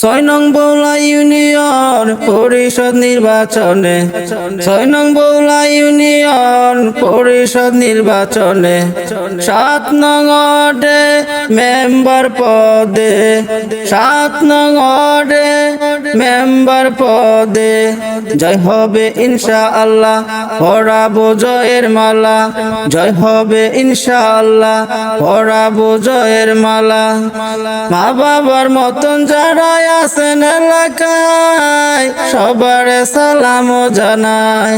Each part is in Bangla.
ছয় নং বৌলা ইউনিয়ন পরিষদ নির্বাচনে, 6 নং বৌলা ইউনিয়ন পরিষদ নির্বাচনে 7 নং ওয়ার্ডে মেম্বার পদে, 7 নং ওয়ার্ডে মেম্বার পদে জয় হবে ইনশাআল্লাহ, পরাবো জয়ের মালা, জয় হবে ইনশাআল্লাহ, পরাবো জয়ের মালা। মা বাবার মতন যারা আছেন এলাকায় সবার সালাম জানাই,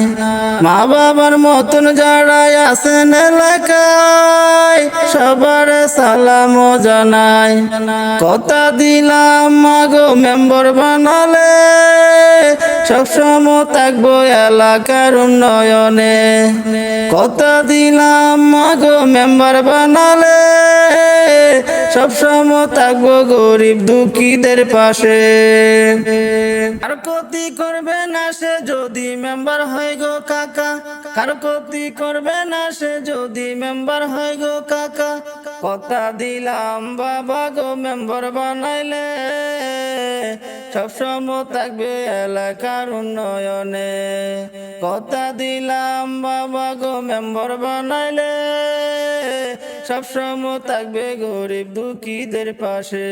মা বাবার মতন যারা আছেন এলাকায় সবার সালাম জানাই। কথা দিলাম মাগো মেম্বার বানালে সবসময় থাকবো এলাকার উন্নয়নে, কথা দিলাম মাগো মেম্বার বানালে সবসময় থাকবো গরিব দুঃখীদের পাশে। আর ক্ষতি করবে না সে যদি মেম্বার হয় গো কাকা, কার ক্ষতি করবে না সে যদি মেম্বার হয় গো কাকা। কথা দিলাম বাবা গো মেম্বার বানাইলে সবসময় থাকবে এলাকার উন্নয়নে, কথা দিলাম বাবা গো মেম্বার বানাইলে সবসময় থাকবে গরিব দুঃখীদের পাশে।